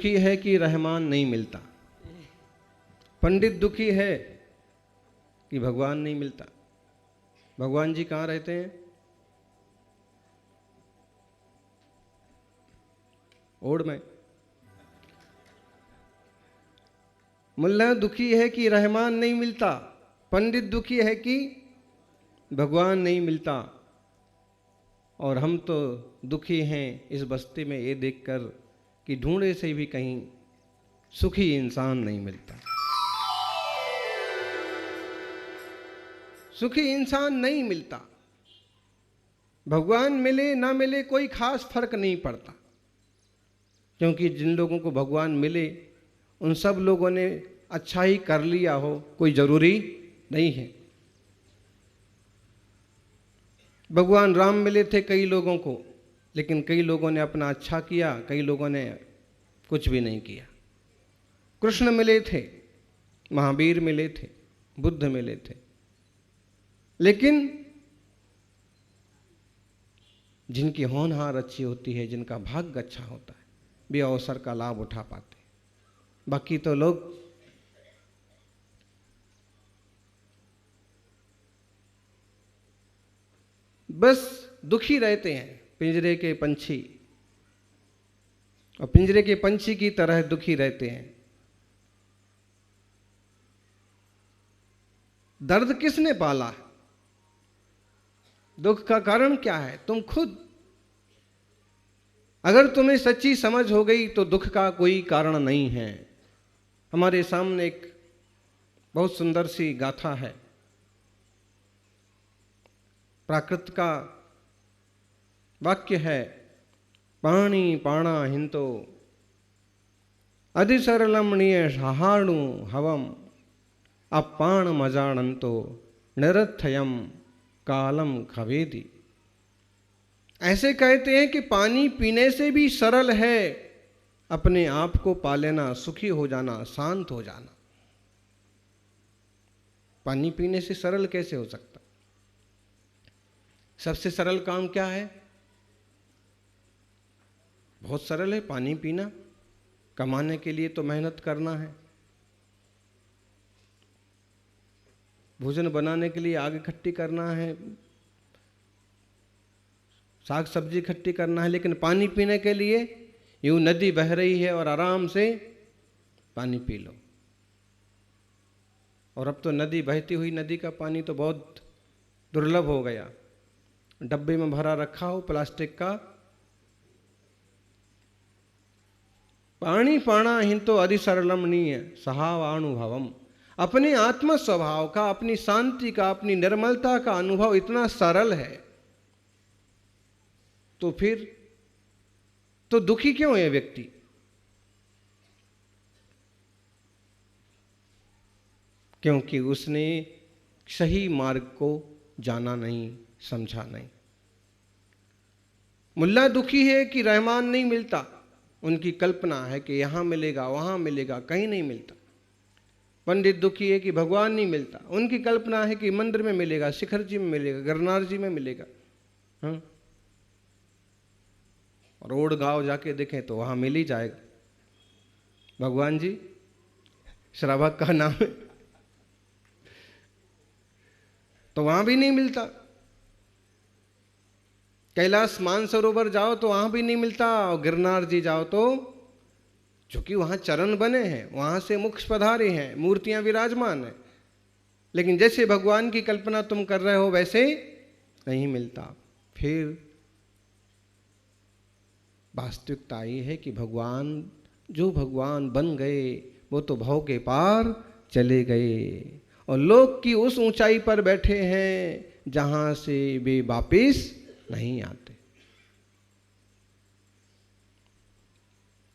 दुखी है कि रहमान नहीं मिलता। पंडित दुखी है कि भगवान नहीं मिलता। भगवान जी कहाँ रहते हैं? ओढ़ में। मुल्ला दुखी है कि रहमान नहीं मिलता, पंडित दुखी है कि भगवान नहीं मिलता, और हम तो दुखी हैं इस बस्ती में ये देखकर कि ढूंढे से भी कहीं सुखी इंसान नहीं मिलता। सुखी इंसान नहीं मिलता। भगवान मिले ना मिले कोई खास फर्क नहीं पड़ता, क्योंकि जिन लोगों को भगवान मिले उन सब लोगों ने अच्छा ही कर लिया हो, कोई जरूरी नहीं है। भगवान राम मिले थे कई लोगों को, लेकिन कई लोगों ने अपना अच्छा किया, कई लोगों ने कुछ भी नहीं किया। कृष्ण मिले थे, महावीर मिले थे, बुद्ध मिले थे, लेकिन जिनकी होनहार अच्छी होती है, जिनका भाग्य अच्छा होता है, वे अवसर का लाभ उठा पाते। बाकी तो लोग बस दुखी रहते हैं, पिंजरे के पंछी, और पिंजरे के पंछी की तरह दुखी रहते हैं। दर्द किसने पाला है? दुख का कारण क्या है? तुम खुद। अगर तुम्हें सच्ची समझ हो गई तो दुख का कोई कारण नहीं है। हमारे सामने एक बहुत सुंदर सी गाथा है, प्राकृत का वाक्य है, पाणी पाणा हिंतो अधिसरलमणीय सहाणु हवम अपाण मजानंतो निरथयम कालम खवेदी। ऐसे कहते हैं कि पानी पीने से भी सरल है अपने आप को पा लेना, सुखी हो जाना, शांत हो जाना। पानी पीने से सरल कैसे हो सकता? सबसे सरल काम क्या है? बहुत सरल है पानी पीना। कमाने के लिए तो मेहनत करना है, भोजन बनाने के लिए आग इकट्ठी करना है, साग सब्जी इकट्ठी करना है, लेकिन पानी पीने के लिए यूं नदी बह रही है और आराम से पानी पी लो। और अब तो नदी, बहती हुई नदी का पानी तो बहुत दुर्लभ हो गया। डब्बे में भरा रखा हो प्लास्टिक का। पाणी पाणा हिंतो अधिसरलमणीय सहावानुभवम। अपने आत्म स्वभाव का, अपनी शांति का, अपनी निर्मलता का अनुभव इतना सरल है, तो फिर तो दुखी क्यों है व्यक्ति? क्योंकि उसने सही मार्ग को जाना नहीं, समझा नहीं। मुल्ला दुखी है कि रहमान नहीं मिलता। उनकी कल्पना है कि यहां मिलेगा, वहां मिलेगा, कहीं नहीं मिलता। पंडित दुखी है कि भगवान नहीं मिलता। उनकी कल्पना है कि मंदिर में मिलेगा, शिखर जी में मिलेगा, गिरनार जी में मिलेगा। हाँ, और ओड गांव जाके देखें तो वहां मिल ही जाएगा। भगवान जी श्रावक का नाम है, तो वहां भी नहीं मिलता। कैलाश मानसरोवर जाओ तो वहां भी नहीं मिलता, और गिरनार जी जाओ तो, चूंकि वहां चरण बने हैं, वहां से मोक्ष पधारे हैं, मूर्तियां विराजमान है, लेकिन जैसे भगवान की कल्पना तुम कर रहे हो वैसे नहीं मिलता। फिर वास्तविकता ये है कि भगवान, जो भगवान बन गए वो तो भव के पार चले गए, और लोक की उस ऊंचाई पर बैठे हैं जहां से वे वापिस नहीं आते।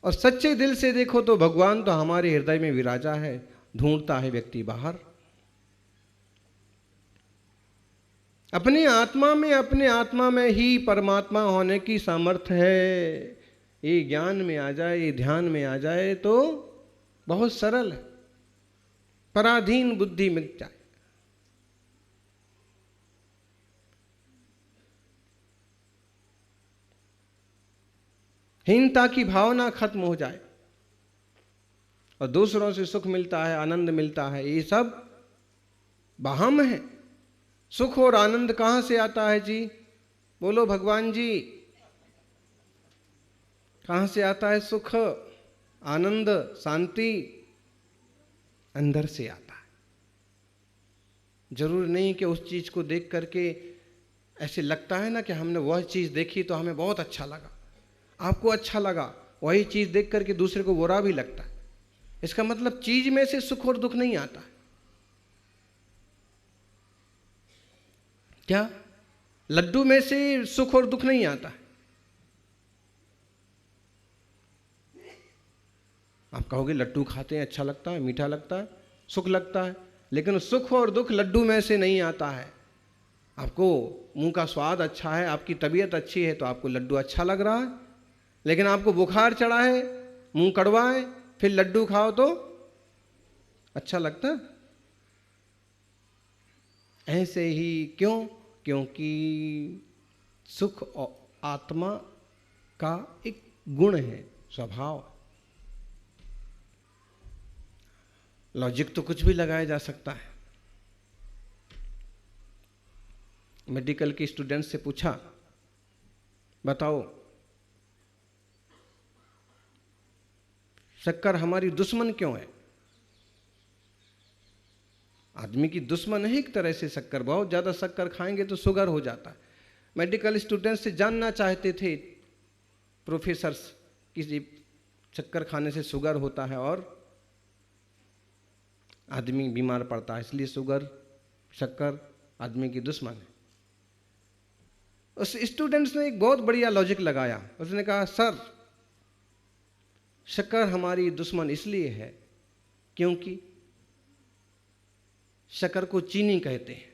और सच्चे दिल से देखो तो भगवान तो हमारे हृदय में विराजा है। ढूंढता है व्यक्ति बाहर। अपने आत्मा में ही परमात्मा होने की सामर्थ्य है। ये ज्ञान में आ जाए, ये ध्यान में आ जाए तो बहुत सरल है। पराधीन बुद्धि मिट जाए। हीनता की भावना खत्म हो जाए। और दूसरों से सुख मिलता है, आनंद मिलता है, ये सब वहम है। सुख और आनंद कहाँ से आता है जी? बोलो भगवान जी, कहाँ से आता है सुख, आनंद, शांति? अंदर से आता है। जरूर नहीं कि उस चीज को देख करके ऐसे लगता है ना कि हमने वह चीज देखी तो हमें बहुत अच्छा लगा, आपको अच्छा लगा, वही चीज देख करके दूसरे को बुरा भी लगता है। इसका मतलब चीज में से सुख और दुख नहीं आता है। क्या लड्डू में से सुख और दुख नहीं आता है? आप कहोगे लड्डू खाते हैं अच्छा लगता है, मीठा लगता है, सुख लगता है, लेकिन सुख और दुख लड्डू में से नहीं आता है। आपको मुंह का स्वाद अच्छा है, आपकी तबीयत अच्छी है तो आपको लड्डू अच्छा लग रहा है, लेकिन आपको बुखार चढ़ा है, मुंह कड़वा है, फिर लड्डू खाओ तो अच्छा लगता है? ऐसे ही क्यों? क्योंकि सुख और आत्मा का एक गुण है, स्वभाव। लॉजिक तो कुछ भी लगाया जा सकता है। मेडिकल के स्टूडेंट से पूछा, बताओ शक्कर हमारी दुश्मन क्यों है? आदमी की दुश्मन है एक तरह से शक्कर। बहुत ज़्यादा शक्कर खाएंगे तो शुगर हो जाता है। मेडिकल स्टूडेंट से जानना चाहते थे प्रोफेसर्स कि शक्कर खाने से शुगर होता है और आदमी बीमार पड़ता है, इसलिए शुगर, शक्कर आदमी की दुश्मन है। उस स्टूडेंट्स ने एक बहुत बढ़िया लॉजिक लगाया। उसने कहा, सर शक्कर हमारी दुश्मन इसलिए है क्योंकि शक्कर को चीनी कहते हैं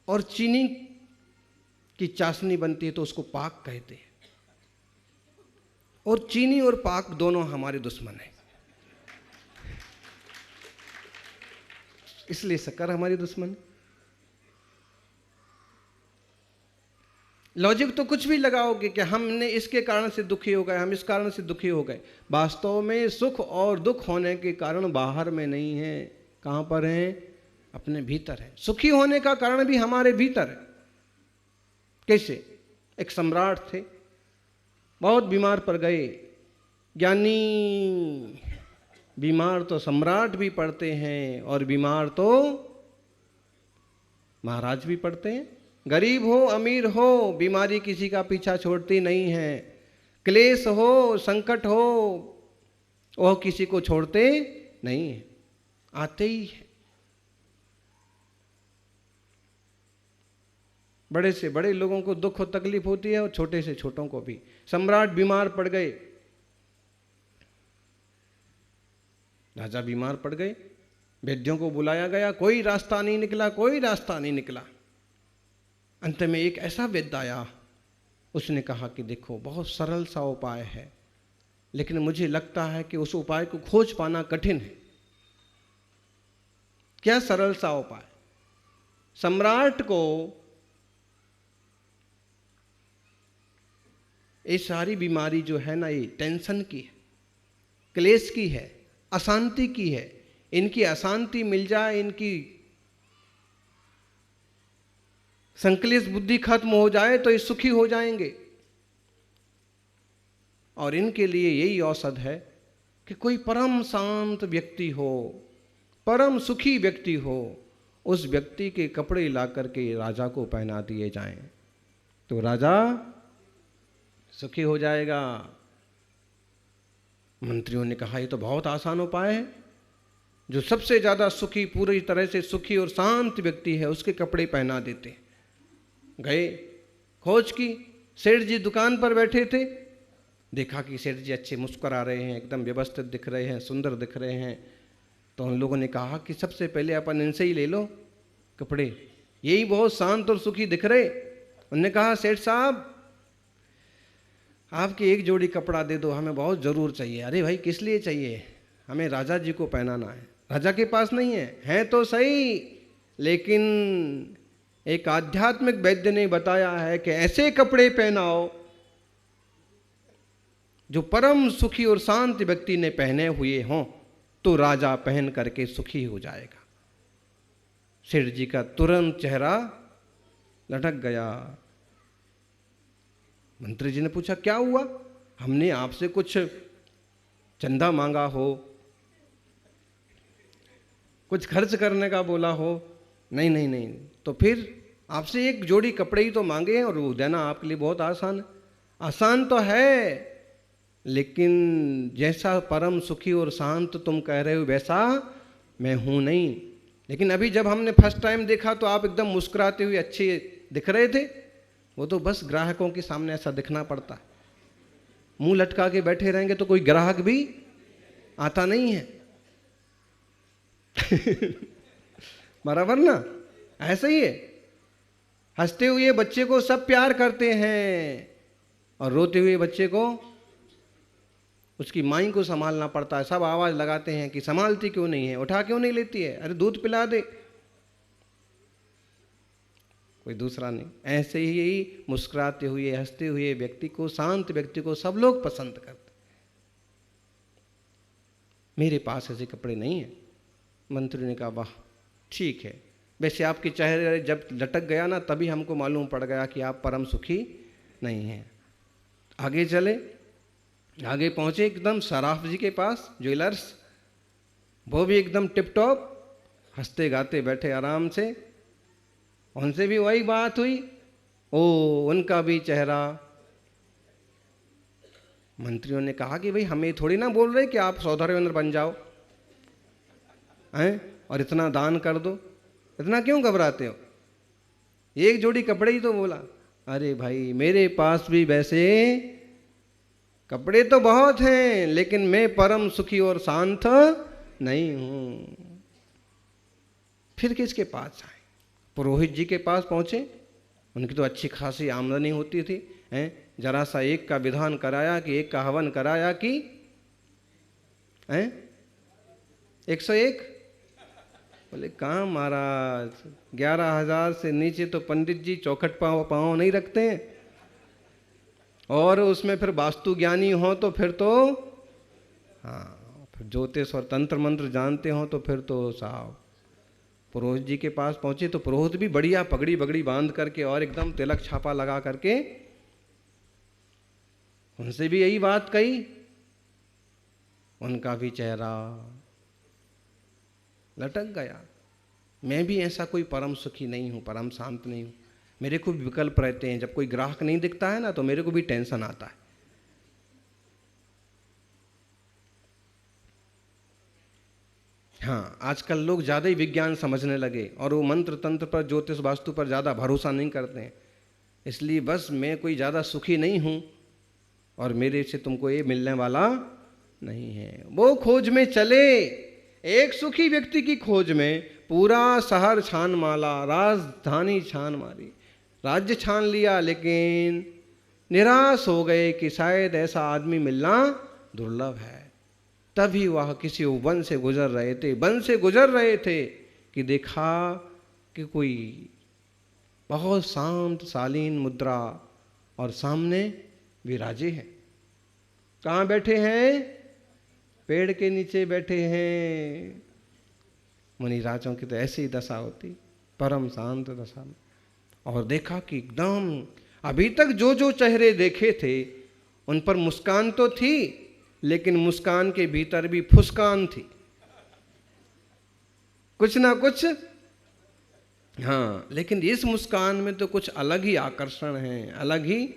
और चीनी की चाशनी बनती है तो उसको पाक कहते हैं, और चीनी और पाक दोनों हमारे दुश्मन हैं, इसलिए शक्कर हमारी दुश्मन। लॉजिक तो कुछ भी लगाओगे कि हमने इसके कारण से दुखी हो गए, हम इस कारण से दुखी हो गए। वास्तव में सुख और दुख होने के कारण बाहर में नहीं है। कहां पर है? अपने भीतर है। सुखी होने का कारण भी हमारे भीतर है। कैसे? एक सम्राट थे, बहुत बीमार पड़ गए। ज्ञानी बीमार तो सम्राट भी पड़ते हैं और बीमार तो महाराज भी पड़ते हैं। गरीब हो अमीर हो, बीमारी किसी का पीछा छोड़ती नहीं है। क्लेश हो, संकट हो, वह किसी को छोड़ते नहीं है, आते ही है। बड़े से बड़े लोगों को दुख और तकलीफ होती है और छोटे से छोटों को भी। सम्राट बीमार पड़ गए, राजा बीमार पड़ गए, वैद्यों को बुलाया गया, कोई रास्ता नहीं निकला, कोई रास्ता नहीं निकला। अंत में एक ऐसा वैद्य आया, उसने कहा कि देखो बहुत सरल सा उपाय है, लेकिन मुझे लगता है कि उस उपाय को खोज पाना कठिन है। क्या सरल सा उपाय? सम्राट को ये सारी बीमारी जो है ना, ये टेंशन की है, क्लेश की है, अशांति की है। इनकी अशांति मिल जाए, इनकी संक्लेश बुद्धि खत्म हो जाए तो ये सुखी हो जाएंगे। और इनके लिए यही औषध है कि कोई परम शांत व्यक्ति हो, परम सुखी व्यक्ति हो, उस व्यक्ति के कपड़े ला करके राजा को पहना दिए जाएं तो राजा सुखी हो जाएगा। मंत्रियों ने कहा, ये तो बहुत आसान उपाय है। जो सबसे ज्यादा सुखी, पूरी तरह से सुखी और शांत व्यक्ति है, उसके कपड़े पहना देते। गए, खोज की, सेठ जी दुकान पर बैठे थे, देखा कि सेठ जी अच्छे मुस्कुरा रहे हैं, एकदम व्यवस्थित दिख रहे हैं, सुंदर दिख रहे हैं। तो उन लोगों ने कहा कि सबसे पहले अपन इनसे ही ले लो कपड़े, यही बहुत शांत और सुखी दिख रहे। उन्होंने कहा, सेठ साहब आपकी एक जोड़ी कपड़ा दे दो, हमें बहुत ज़रूर चाहिए। अरे भाई किस लिए चाहिए? हमें राजा जी को पहनाना है। राजा के पास नहीं है तो सही, लेकिन एक आध्यात्मिक वैद्य ने बताया है कि ऐसे कपड़े पहनाओ जो परम सुखी और शांत व्यक्ति ने पहने हुए हों तो राजा पहन करके सुखी हो जाएगा। सेठ जी का तुरंत चेहरा लटक गया। मंत्री जी ने पूछा, क्या हुआ? हमने आपसे कुछ चंदा मांगा हो, कुछ खर्च करने का बोला हो? नहीं नहीं नहीं। तो फिर आपसे एक जोड़ी कपड़े ही तो मांगे हैं और वो देना आपके लिए बहुत आसान है। आसान तो है, लेकिन जैसा परम सुखी और शांत तुम कह रहे हो वैसा मैं हूं नहीं। लेकिन अभी जब हमने फर्स्ट टाइम देखा तो आप एकदम मुस्कुराते हुए अच्छे दिख रहे थे। वो तो बस ग्राहकों के सामने ऐसा दिखना पड़ता है। मुंह लटका के बैठे रहेंगे तो कोई ग्राहक भी आता नहीं है। बराबर ना? ऐसा ही है। हंसते हुए बच्चे को सब प्यार करते हैं और रोते हुए बच्चे को उसकी माई को संभालना पड़ता है। सब आवाज लगाते हैं कि संभालती क्यों नहीं है, उठा क्यों नहीं लेती है, अरे दूध पिला दे। कोई दूसरा नहीं। ऐसे ही मुस्कुराते हुए हंसते हुए व्यक्ति को, शांत व्यक्ति को सब लोग पसंद करते। मेरे पास ऐसे कपड़े नहीं है। मंत्री ने कहा, वाह ठीक है, वैसे आपके चेहरे जब लटक गया ना तभी हमको मालूम पड़ गया कि आप परम सुखी नहीं हैं। आगे चले, आगे पहुंचे एकदम सराफ जी के पास, ज्वेलर्स। वो भी एकदम टिप टॉप, हंसते गाते बैठे आराम से। उनसे भी वही बात हुई। ओ, उनका भी चेहरा। मंत्रियों ने कहा कि भाई हमें थोड़ी ना बोल रहे कि आप सौदागर बन जाओ हैं और इतना दान कर दो, इतना क्यों घबराते हो? एक जोड़ी कपड़े ही तो बोला। अरे भाई, मेरे पास भी वैसे कपड़े तो बहुत हैं, लेकिन मैं परम सुखी और शांत नहीं हूं। फिर किसके पास आए? पुरोहित जी के पास पहुंचे। उनकी तो अच्छी खासी आमदनी होती थी हैं। जरा सा एक का विधान कराया कि एक का हवन कराया कि 101। बोले कहाँ महाराज, 11,000 से नीचे तो पंडित जी चौखट पाँव नहीं रखते हैं, और उसमें फिर वास्तु ज्ञानी हो तो फिर तो हाँ, फिर ज्योतिष और तंत्र मंत्र जानते हो तो फिर तो साहब। पुरोहित जी के पास पहुंचे तो पुरोहित भी बढ़िया पगड़ी बगड़ी बांध करके और एकदम तिलक छापा लगा करके, उनसे भी यही बात कही। उनका भी चेहरा लटक गया। मैं भी ऐसा कोई परम सुखी नहीं हूं, परम शांत नहीं हूं। मेरे को भी विकल्प रहते हैं। जब कोई ग्राहक नहीं दिखता है ना तो मेरे को भी टेंशन आता है। हाँ, आजकल लोग ज़्यादा ही विज्ञान समझने लगे और वो मंत्र तंत्र पर, ज्योतिष वास्तु पर ज़्यादा भरोसा नहीं करते हैं। इसलिए बस मैं कोई ज़्यादा सुखी नहीं हूँ और मेरे से तुमको ये मिलने वाला नहीं है। वो खोज में चले, एक सुखी व्यक्ति की खोज में पूरा शहर छान माला, राजधानी छान मारी, राज्य छान लिया, लेकिन निराश हो गए कि शायद ऐसा आदमी मिलना दुर्लभ है। तभी वह किसी वन से गुजर रहे थे, वन से गुजर रहे थे कि देखा कि कोई बहुत शांत शालीन मुद्रा और सामने विराजे हैं। कहाँ बैठे हैं? पेड़ के नीचे बैठे हैं। मुनिराजों की तो ऐसी दशा होती, परम शांत दशा में। और देखा कि एकदम अभी तक जो जो चेहरे देखे थे उन पर मुस्कान तो थी, लेकिन मुस्कान के भीतर भी फुस्कान थी, कुछ ना कुछ। हाँ, लेकिन इस मुस्कान में तो कुछ अलग ही आकर्षण है, अलग ही।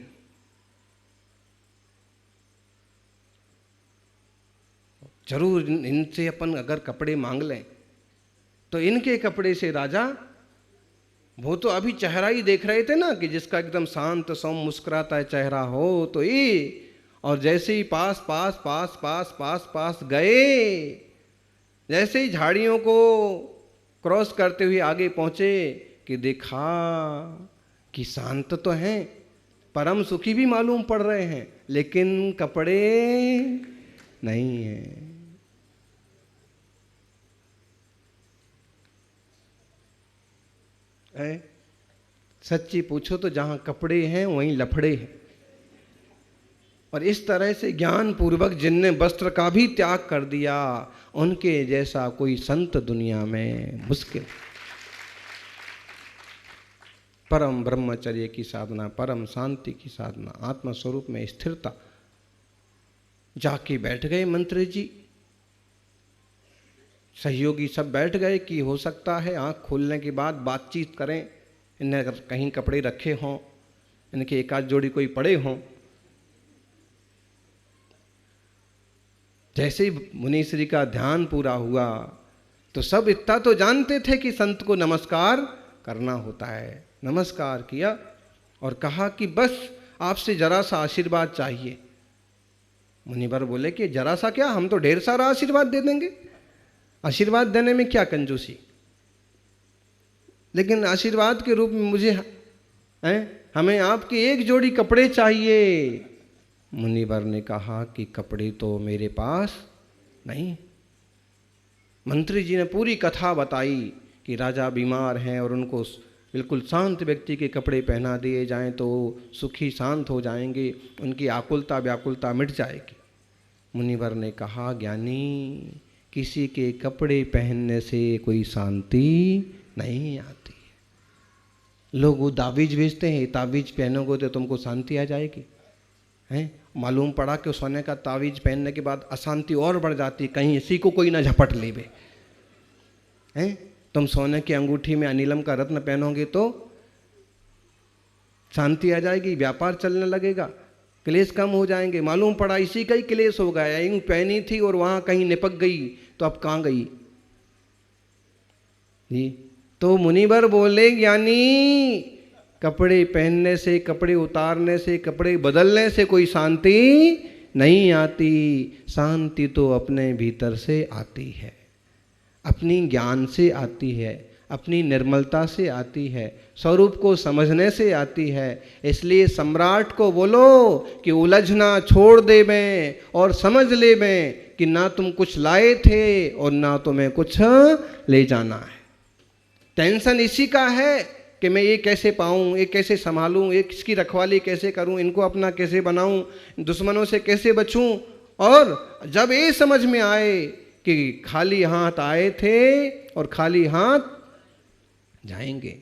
जरूर इनसे अपन अगर कपड़े मांग लें तो इनके कपड़े से राजा, वो तो अभी चेहरा ही देख रहे थे ना कि जिसका एकदम शांत सौम मुस्कुराता है चेहरा हो तो ये, और जैसे ही पास पास पास पास पास पास गए, जैसे ही झाड़ियों को क्रॉस करते हुए आगे पहुंचे कि देखा कि शांत तो हैं, परम सुखी भी मालूम पड़ रहे हैं, लेकिन कपड़े नहीं हैं। सच्ची पूछो तो जहां कपड़े हैं वहीं लफड़े हैं। और इस तरह से ज्ञान पूर्वक जिनने वस्त्र का भी त्याग कर दिया, उनके जैसा कोई संत दुनिया में मुश्किल। परम ब्रह्मचर्य की साधना, परम शांति की साधना, आत्म स्वरूप में स्थिरता। जाके बैठ गए मंत्री जी, सहयोगी सब बैठ गए कि हो सकता है आँख खोलने के बाद बातचीत करें, इन्हें अगर कहीं कपड़े रखे हों, इनके एक आध जोड़ी कोई पड़े हों। जैसे ही मुनीश्री का ध्यान पूरा हुआ तो सब इतना तो जानते थे कि संत को नमस्कार करना होता है। नमस्कार किया और कहा कि बस आपसे जरा सा आशीर्वाद चाहिए। मुनिवर बोले कि जरा सा क्या, हम तो ढेर सारा आशीर्वाद दे देंगे, आशीर्वाद देने में क्या कंजूसी, लेकिन आशीर्वाद के रूप में मुझे हमें आपके एक जोड़ी कपड़े चाहिए। मुनिवर ने कहा कि कपड़े तो मेरे पास नहीं। मंत्री जी ने पूरी कथा बताई कि राजा बीमार हैं और उनको बिल्कुल शांत व्यक्ति के कपड़े पहना दिए जाएं तो सुखी शांत हो जाएंगे, उनकी आकुलता व्याकुलता मिट जाएगी। मुनिवर ने कहा, ज्ञानी, किसी के कपड़े पहनने से कोई शांति नहीं आती है। लोग वो तावीज भेजते हैं, तावीज पहनोगे तो तुमको शांति आ जाएगी, हैं? मालूम पड़ा कि सोने का तावीज पहनने के बाद अशांति और बढ़ जाती, कहीं इसी को कोई ना झपट लेवे, हैं? तुम सोने की अंगूठी में अनिलम का रत्न पहनोगे तो शांति आ जाएगी, व्यापार चलने लगेगा, क्लेश कम हो जाएंगे। मालूम पड़ा इसी का ही क्लेश हो गया, यूं पहनी थी और वहां कहीं निपक गई तो अब कहाँ गई जी। तो मुनिवर बोले, ज्ञानी, कपड़े पहनने से, कपड़े उतारने से, कपड़े बदलने से कोई शांति नहीं आती। शांति तो अपने भीतर से आती है, अपनी ज्ञान से आती है, अपनी निर्मलता से आती है, स्वरूप को समझने से आती है। इसलिए सम्राट को बोलो कि उलझना छोड़ दे में और समझ ले में कि ना तुम कुछ लाए थे और ना तुम्हें कुछ ले जाना है। टेंशन इसी का है कि मैं ये कैसे पाऊँ, ये कैसे संभालूँ, ये किसकी रखवाली कैसे करूँ, इनको अपना कैसे बनाऊँ, दुश्मनों से कैसे बचूँ। और जब ये समझ में आए कि खाली हाथ आए थे और खाली हाथ जाएंगे,